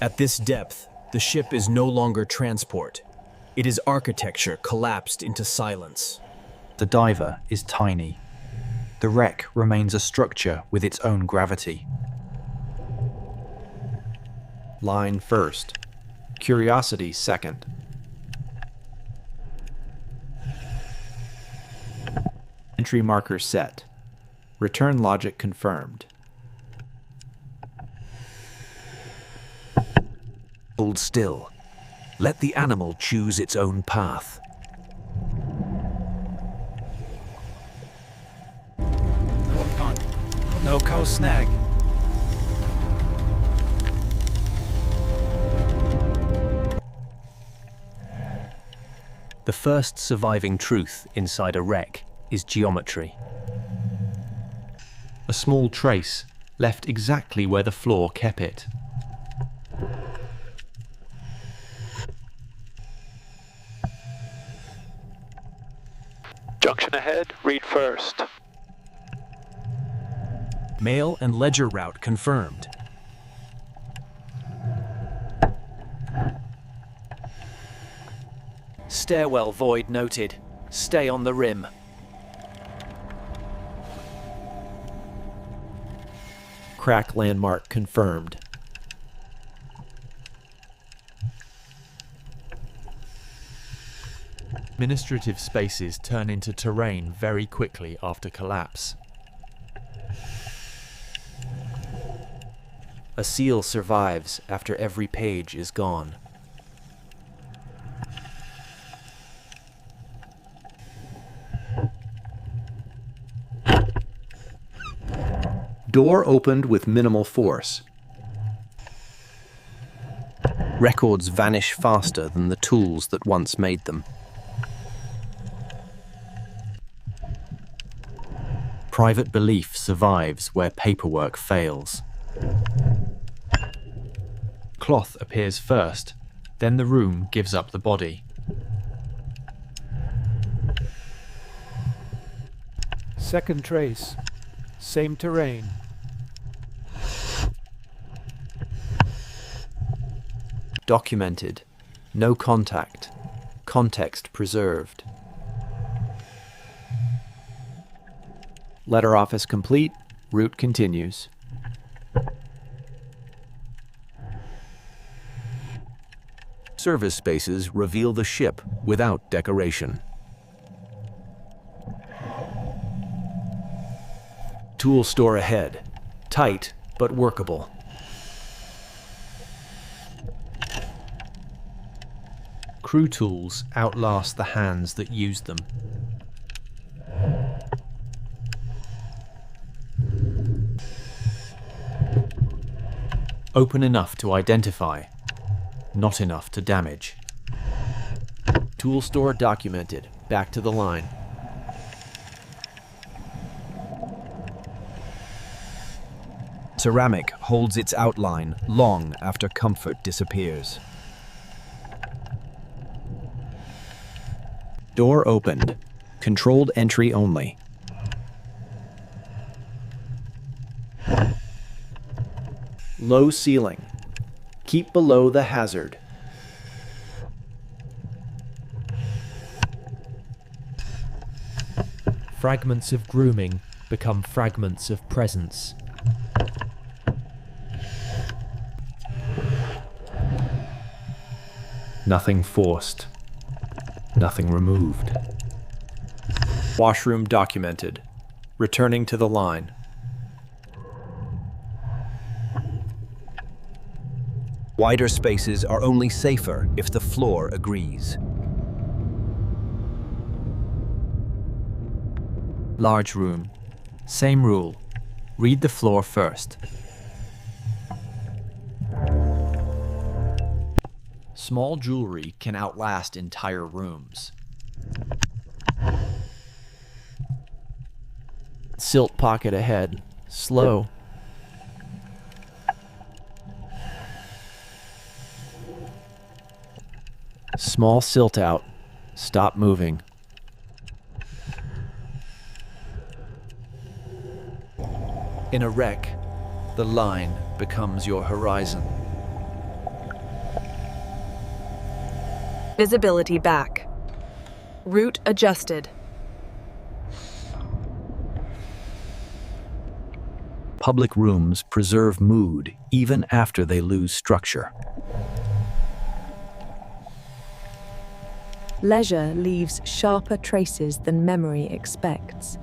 At this depth, the ship is no longer transport. It is architecture collapsed into silence. The diver is tiny. The wreck remains a structure with its own gravity. Line first. Curiosity second. Entry marker set. Return logic confirmed. Hold still. Let the animal choose its own path. No coast snag. The first surviving truth inside a wreck is geometry. A small trace left exactly where the floor kept it. Junction ahead, read first. Mail and ledger route confirmed. Stairwell void noted. Stay on the rim. Crack landmark confirmed. Administrative spaces turn into terrain very quickly after collapse. A seal survives after every page is gone. Door opened with minimal force. Records vanish faster than the tools that once made them. Private belief survives where paperwork fails. Cloth appears first, then the room gives up the body. Second trace. Same terrain. Documented. No contact. Context preserved. Letter office complete. Route continues. Service spaces reveal the ship without decoration. Tool store ahead. Tight, but workable. Crew tools outlast the hands that use them. Open enough to identify, not enough to damage. Tool store documented. Back to the line. Ceramic holds its outline long after comfort disappears. Door opened. Controlled entry only. Low ceiling. Keep below the hazard. Fragments of grooming become fragments of presence. Nothing forced. Nothing removed. Washroom documented. Returning to the line. Wider spaces are only safer if the floor agrees. Large room. Same rule. Read the floor first. Small jewelry can outlast entire rooms. Silt pocket ahead. Slow. Small silt out. Stop moving. In a wreck, the line becomes your horizon. Visibility back. Route adjusted. Public rooms preserve mood even after they lose structure. Leisure leaves sharper traces than memory expects.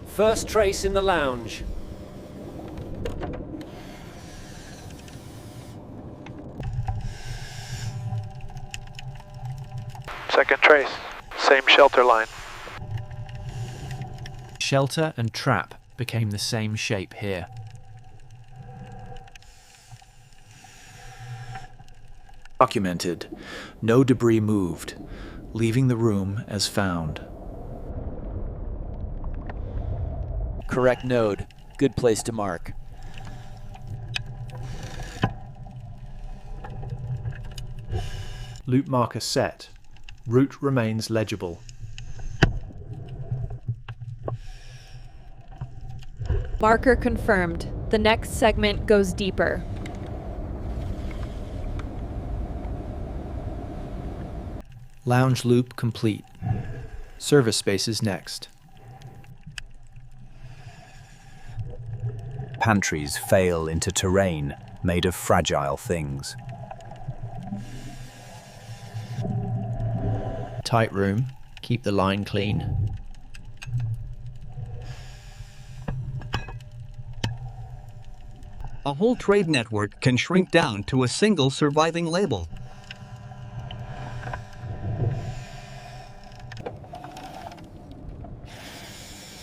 First trace in the lounge. Second trace. Same shelter line. Shelter and trap became the same shape here. Documented. No debris moved, leaving the room as found. Correct node. Good place to mark. Loop marker set. Route remains legible. Marker confirmed. The next segment goes deeper. Lounge loop complete. Service spaces next. Pantries fail into terrain made of fragile things. Tight room. Keep the line clean. A whole trade network can shrink down to a single surviving label.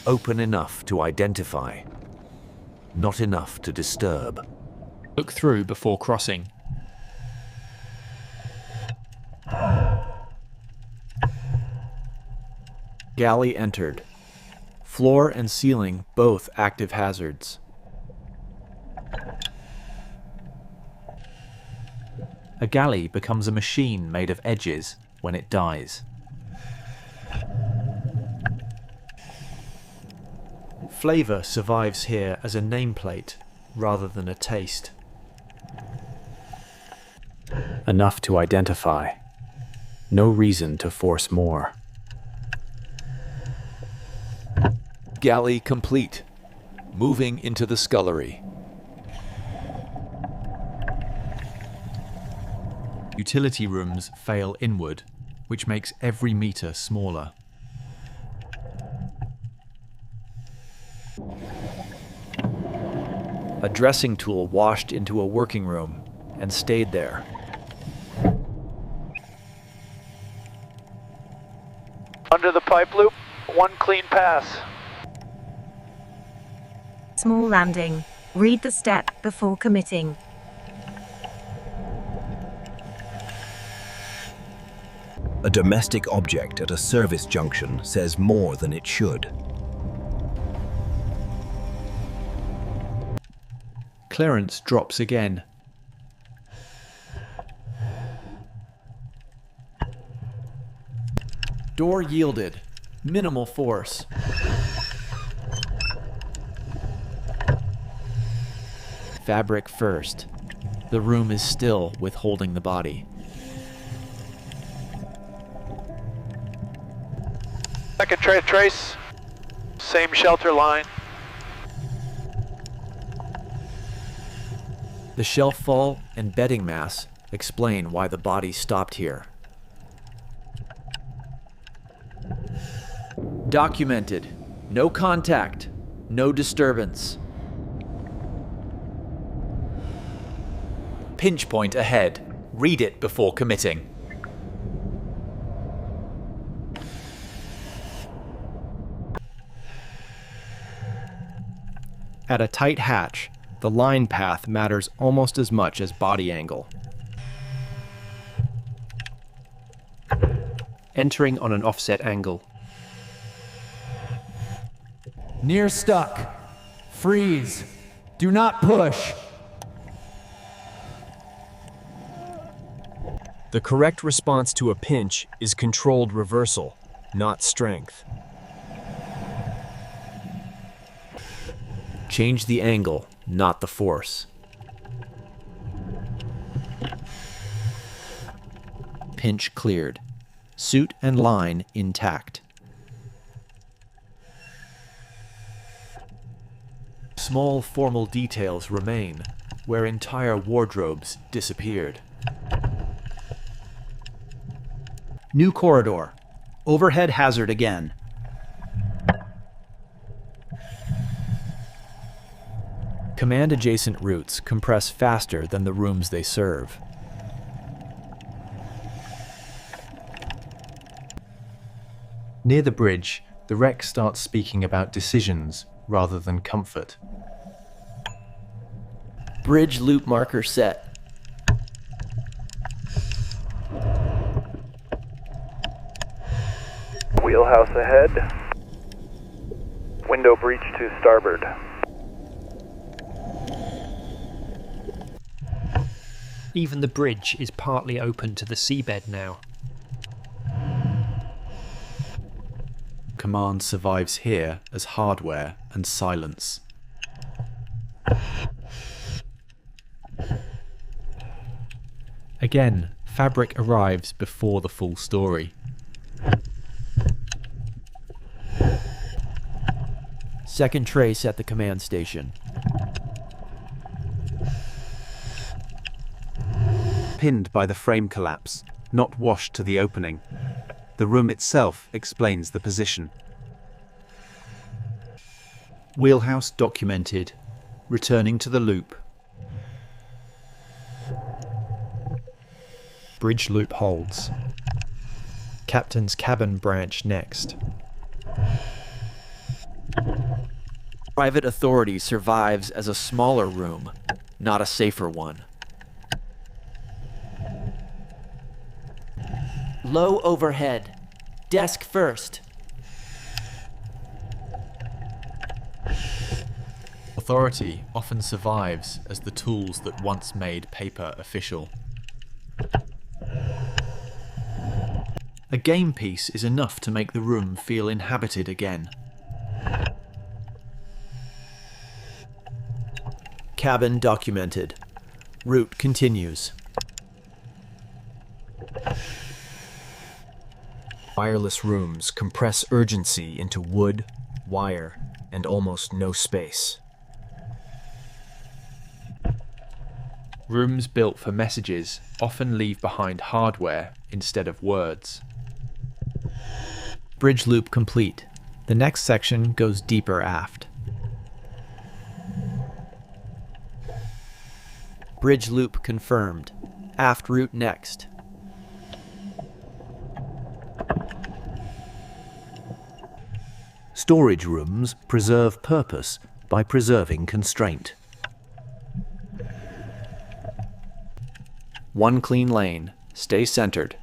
Open enough to identify, not enough to disturb. Look through before crossing. Galley entered. Floor and ceiling both active hazards. A galley becomes a machine made of edges when it dies. Flavor survives here as a nameplate rather than a taste. Enough to identify. No reason to force more. Galley complete. Moving into the scullery. Utility rooms fail inward, which makes every meter smaller. A dressing tool washed into a working room and stayed there. Under the pipe loop, one clean pass. Small landing. Read the step before committing. A domestic object at a service junction says more than it should. Clearance drops again. Door yielded. Minimal force. Fabric first. The room is still withholding the body. Second trace. Same shelter line. The shelf fall and bedding mass explain why the body stopped here. Documented. No contact. No disturbance. Pinch point ahead. Read it before committing. At a tight hatch, the line path matters almost as much as body angle. Entering on an offset angle. Near stuck. Freeze. Do not push. The correct response to a pinch is controlled reversal, not strength. Change the angle, not the force. pinch cleared. Suit and line intact. Small formal details remain, where entire wardrobes disappeared. New corridor. Overhead hazard again. Command-adjacent routes compress faster than the rooms they serve. Near the bridge, the wreck starts speaking about decisions rather than comfort. Bridge loop marker set. Wheelhouse ahead. Window breach to starboard. Even the bridge is partly open to the seabed now. Command survives here as hardware and silence. Again, fabric arrives before the full story. Second trace at the command station. Pinned by the frame collapse, not washed to the opening. The room itself explains the position. Wheelhouse documented. Returning to the loop. Bridge loop holds. Captain's cabin branch next. Private authority survives as a smaller room, not a safer one. Low overhead. Desk first. Authority often survives as the tools that once made paper official. A game piece is enough to make the room feel inhabited again. Cabin documented. Route continues. Wireless rooms compress urgency into wood, wire, and almost no space. Rooms built for messages often leave behind hardware instead of words. Bridge loop complete. The next section goes deeper aft. Bridge loop confirmed. Aft route next. Storage rooms preserve purpose by preserving constraint. One clean lane. Stay centered.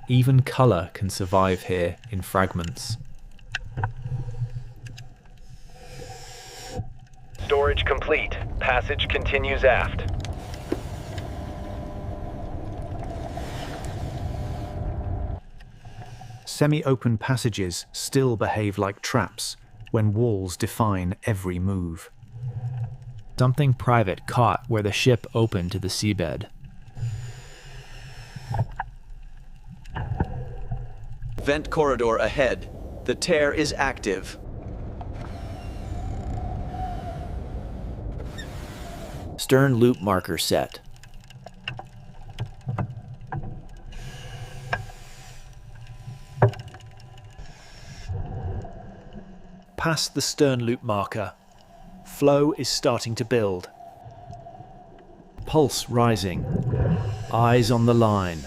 Even color can survive here in fragments. Storage complete. Passage continues aft. Semi-open passages still behave like traps when walls define every move. Something private caught where the ship opened to the seabed. Vent corridor ahead. The tear is active. Stern loop marker set. Past the stern loop marker. Flow is starting to build. Pulse rising. Eyes on the line.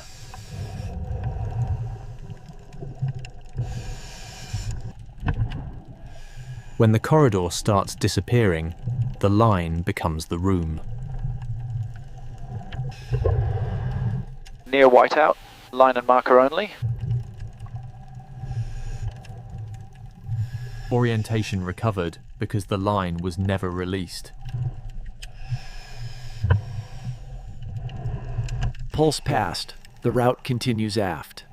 When the corridor starts disappearing, the line becomes the room. Near whiteout. Line and marker only. Orientation recovered because the line was never released. Pulse passed. The route continues aft.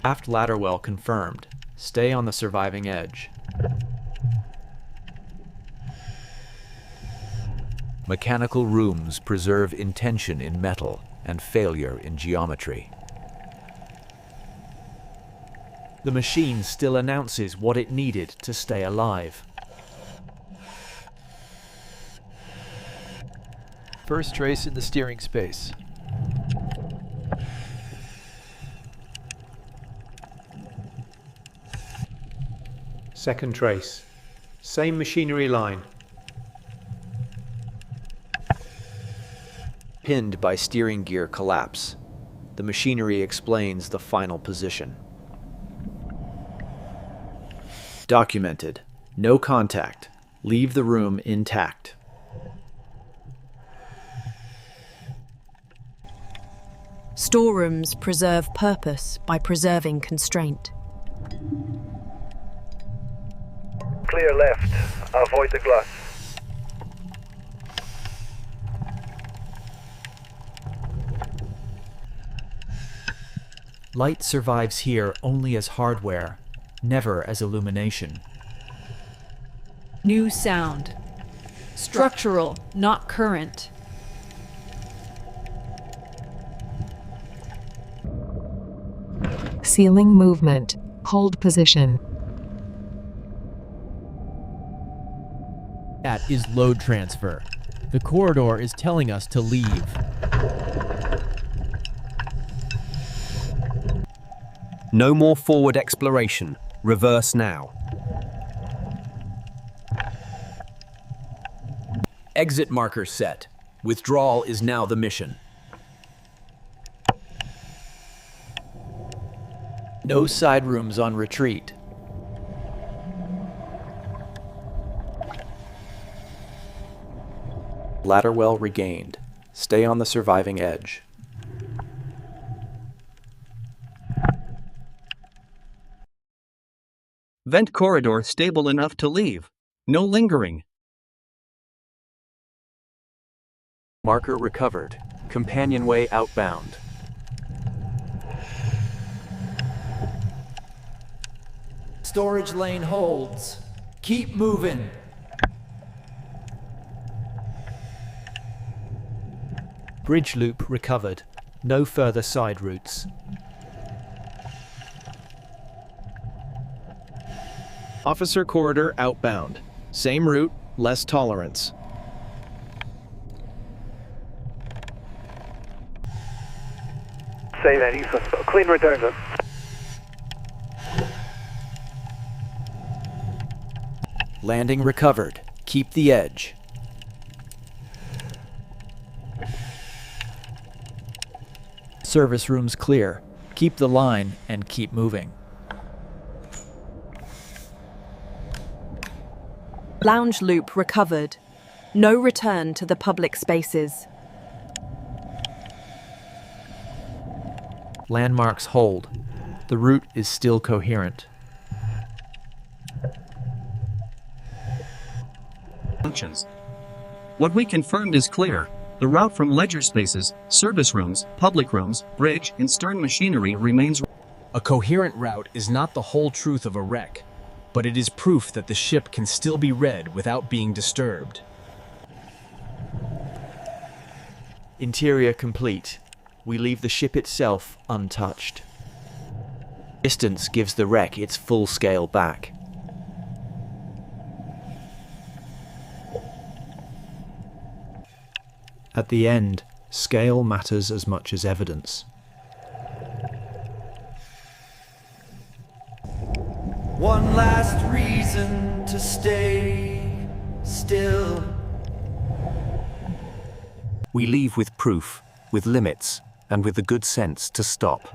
Aft ladder well confirmed. Stay on the surviving edge. Mechanical rooms preserve intention in metal and failure in geometry. The machine still announces what it needed to stay alive. First trace in the steering space. Second trace. Same machinery line. Pinned by steering gear collapse. The machinery explains the final position. Documented. No contact. Leave the room intact. Storerooms preserve purpose by preserving constraint. Clear left. Avoid the glass. Light survives here only as hardware, never as illumination. New sound. Structural, not current. Ceiling movement. Hold position. That is load transfer. The corridor is telling us to leave. No more forward exploration. Reverse now. Exit marker set. Withdrawal is now the mission. No side rooms on retreat. Ladder well regained. Stay on the surviving edge. Vent corridor stable enough to leave. No lingering. Marker recovered. Companionway outbound. Storage lane holds. Keep moving. Bridge loop recovered. No further side routes. Officer corridor outbound. Same route, less tolerance. Say that, Ethan. Clean return then. Landing recovered. Keep the edge. Service rooms clear. Keep the line and keep moving. Lounge loop recovered. No return to the public spaces. Landmarks hold. The route is still coherent. Functions. What we confirmed is clear. The route from ledger spaces, service rooms, public rooms, bridge, and stern machinery remains. A coherent route is not the whole truth of a wreck, but it is proof that the ship can still be read without being disturbed. Interior complete. We leave the ship itself untouched. Distance gives the wreck its full scale back. At the end, scale matters as much as evidence. One last reason to stay still. We leave with proof, with limits, and with the good sense to stop.